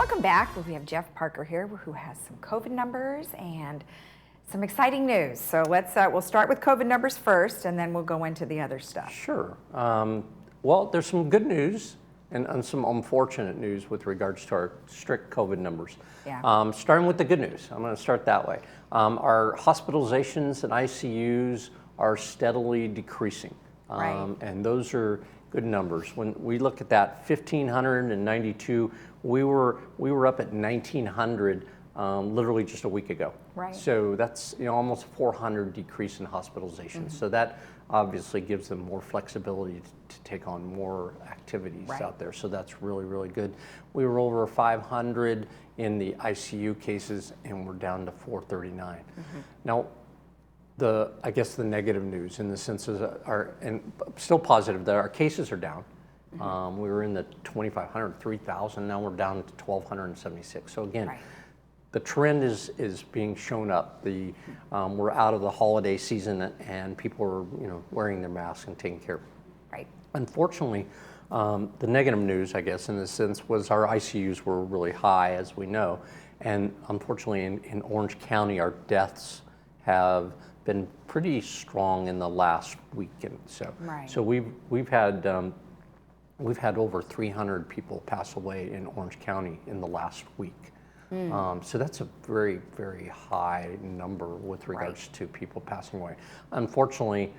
Welcome back. We have Jeff Parker here who has some COVID numbers and some exciting news. So we'll start with COVID numbers first and then we'll go into the other stuff. Sure. Well, there's some good news and some unfortunate news with regards to our strict COVID numbers. Yeah. Starting with the good news, I'm going to start that way. Our hospitalizations and ICUs are steadily decreasing. Right. And those are good numbers. When we look at that 1,592, we were up at 1,900 literally just a week ago. Right. So that's almost 400 decrease in hospitalizations. So that obviously gives them more flexibility to take on more activities out there. So that's really, really good. We were over 500 in the ICU cases and we're down to 439. Now, I guess the negative news in the sense is and still positive that our cases are down. We were in the 2,500, 3,000. Now we're down to 1,276. So again, the trend is being shown up. We're out of the holiday season and people are wearing their masks and taking care. Right. Unfortunately, the negative news, I guess, in this sense, was our ICUs were really high, as we know, and unfortunately, in Orange County, our deaths have been pretty strong in the last weekend. So we've had over 300 people pass away in Orange County in the last week. So that's a very, very high number with regards to people passing away. Unfortunately,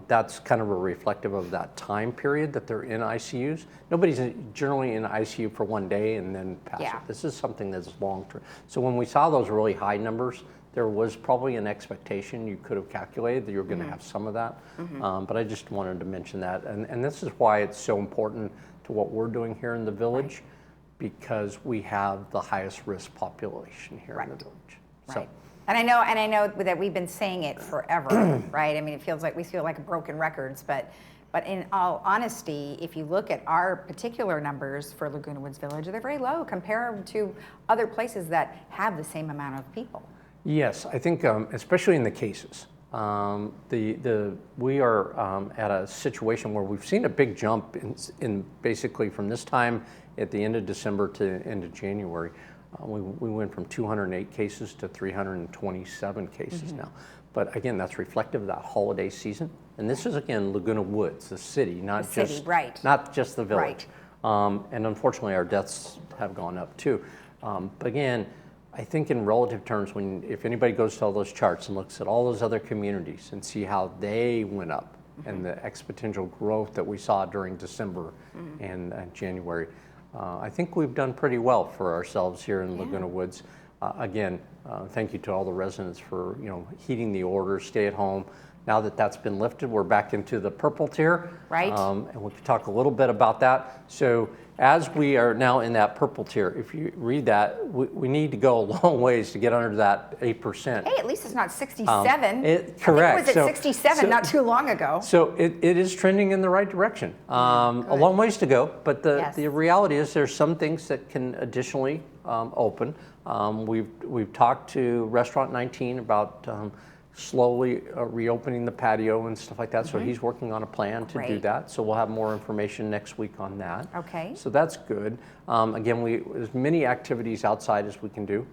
that's kind of a reflective of that time period that they're in ICUs. Nobody's generally in ICU for one day and then passes. This is something that's long term. So when we saw those really high numbers, there was probably an expectation you could have calculated that you were going to have some of that. But I just wanted to mention that. And this is why it's so important to what we're doing here in the village, because we have the highest risk population here in the village. So. And I know that we've been saying it forever, right? I mean, it feels like we feel like broken records, but in all honesty, if you look at our particular numbers for Laguna Woods Village, they're very low compared to other places that have the same amount of people. Yes, I think especially in the cases, we are at a situation where we've seen a big jump in basically from this time at the end of December to end of January. We went from 208 cases to 327 cases now. But again, that's reflective of that holiday season. And this is again Laguna Woods, the city, not just the village. And unfortunately, our deaths have gone up too. But again, I think in relative terms, if anybody goes to all those charts and looks at all those other communities and see how they went up and the exponential growth that we saw during December and January, I think we've done pretty well for ourselves here in Laguna Woods. Again, thank you to all the residents for heeding the order, stay at home. Now that that's been lifted, we're back into the purple tier. Right. And we can talk a little bit about that. So as we are now in that purple tier, if you read that, we need to go a long ways to get under that 8%. Hey, at least it's not 67. Correct. I think it was at 67 not too long ago. So it is trending in the right direction. A long ways to go, but the reality is there's some things that can additionally open. We've talked to Restaurant 19 about slowly reopening the patio and stuff like that. So he's working on a plan to do that. So we'll have more information next week on that. Okay. So that's good. Again, as many activities outside as we can do.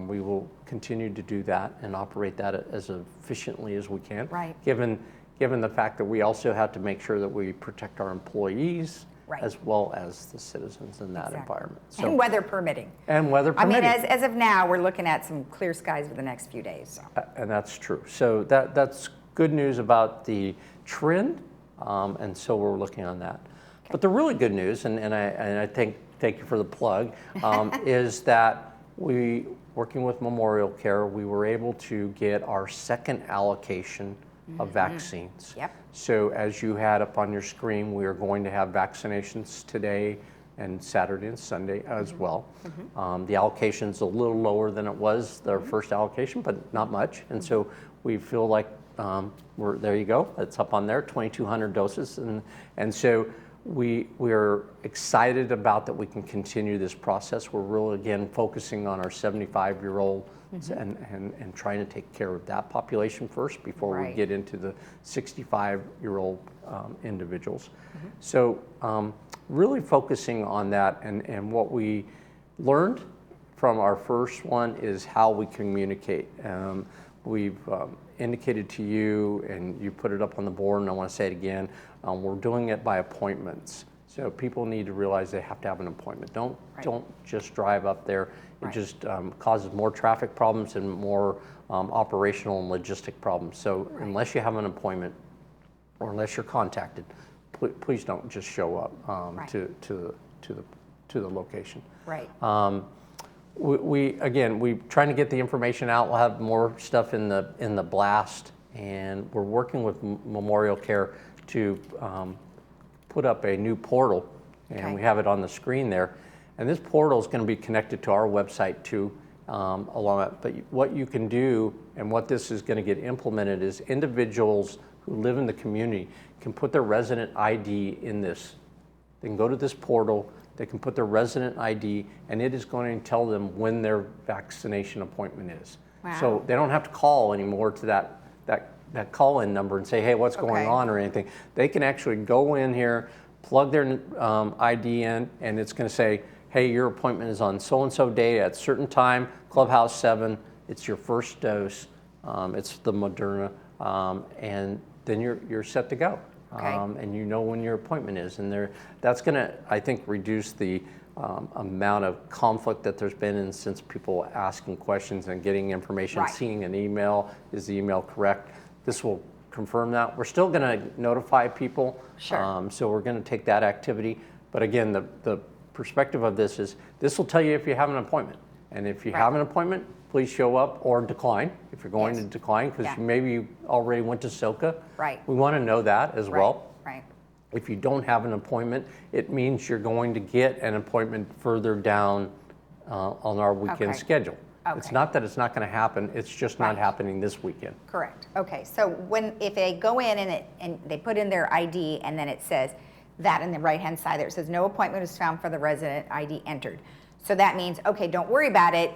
We will continue to do that and operate that as efficiently as we can. Right. Given the fact that we also have to make sure that we protect our employees as well as the citizens in that environment. So, and weather permitting. And weather permitting. I mean, as of now, we're looking at some clear skies for the next few days. So. And that's true. So that's good news about the trend, and so we're looking on that. Okay. But the really good news, and I thank you for the plug, is that working with Memorial Care, we were able to get our second allocation of vaccines. Yep. So as you had up on your screen, we are going to have vaccinations today and Saturday and Sunday as well. The allocation's a little lower than it was their first allocation, but not much. And so we feel like there you go. It's up on there, 2,200 doses. And so we're excited about that we can continue this process. We're really, again, focusing on our 75-year-old and trying to take care of that population first before we get into the 65-year-old individuals. So really focusing on that, and what we learned from our first one is how we communicate. We've indicated to you, and you put it up on the board, and I want to say it again, we're doing it by appointments. So people need to realize they have to have an appointment. Don't just drive up there. It just causes more traffic problems and more operational and logistic problems. So unless you have an appointment or unless you're contacted, please don't just show up to the location. Right. We're trying to get the information out. We'll have more stuff in the blast, and we're working with Memorial Care to put up a new portal, and we have it on the screen there. And this portal is going to be connected to our website too, along that. But what you can do, and what this is going to get implemented, is individuals who live in the community can put their resident ID in this. They can go to this portal. They can put their resident ID, and it is going to tell them when their vaccination appointment is. Wow. So they don't have to call anymore to that call-in number and say, hey, what's going on or anything. They can actually go in here, plug their ID in, and it's going to say, hey, your appointment is on so-and-so day at certain time, Clubhouse 7, it's your first dose, it's the Moderna, and then you're set to go. And you know when your appointment is, and that's going to, I think, reduce the amount of conflict that there's been since people asking questions and getting information, seeing an email, is the email correct? This will confirm that. We're still going to notify people, so we're going to take that activity. But again, the perspective of this is, this will tell you if you have an appointment, and if you have an appointment, please show up or decline if you're going to decline, because maybe you already went to SOCA. We want to know that as well. If you don't have an appointment, it means you're going to get an appointment further down on our weekend schedule. It's not that it's not going to happen, it's just not happening this weekend. Correct. Okay, so if they go in and they put in their ID, and then it says that in the right-hand side there, it says no appointment is found for the resident ID entered. So that means, okay, don't worry about it,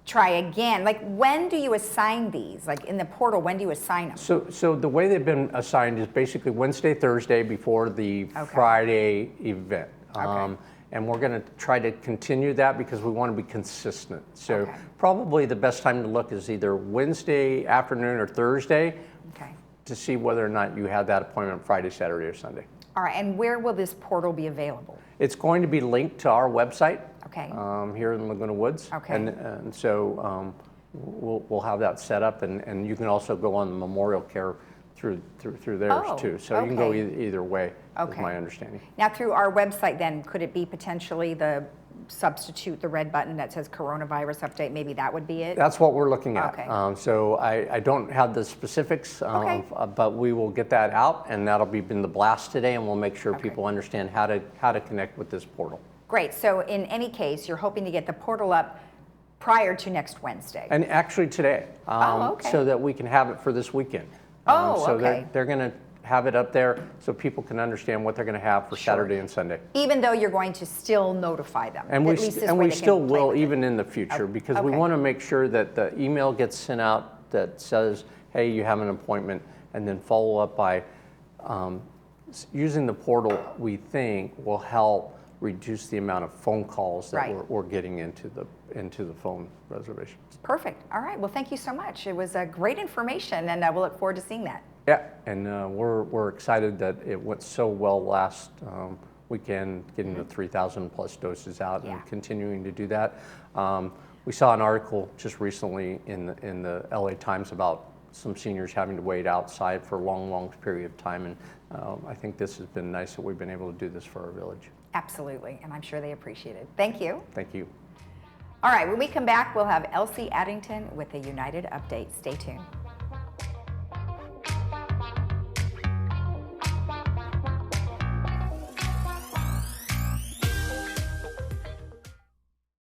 try again. Like, when do you assign these? Like, in the portal, when do you assign them? So the way they've been assigned is basically Wednesday, Thursday before the Friday event. And we're going to try to continue that because we want to be consistent. So probably the best time to look is either Wednesday afternoon or Thursday to see whether or not you have that appointment Friday, Saturday, or Sunday. All right, and where will this portal be available? It's going to be linked to our website here in Laguna Woods. And so we'll have that set up, and you can also go on the Memorial Care through theirs too. So you can go either way, is my understanding. Now, through our website then, could it be potentially the substitute the red button that says coronavirus update? Maybe that would be it? That's what we're looking at. So I don't have the specifics, but we will get that out, and that'll be in the blast today, and we'll make sure people understand how to connect with this portal. Great. So in any case, you're hoping to get the portal up prior to next Wednesday? And actually today, so that we can have it for this weekend. So they're going to have it up there so people can understand what they're going to have for Saturday and Sunday. Even though you're going to still notify them. And we still will, even in the future, because we want to make sure that the email gets sent out that says, hey, you have an appointment, and then follow up by using the portal, we think will help reduce the amount of phone calls that we're getting into the phone reservations. Perfect. All right. Well, thank you so much. It was great information, and we'll look forward to seeing that. Yeah, and we're excited that it went so well last weekend, getting the 3,000 plus doses out and continuing to do that. We saw an article just recently in the LA Times about some seniors having to wait outside for a long period of time, and I think this has been nice that we've been able to do this for our village. Absolutely, and I'm sure they appreciate it. Thank you. Thank you. All right, when we come back, we'll have Elsie Addington with a United update. Stay tuned.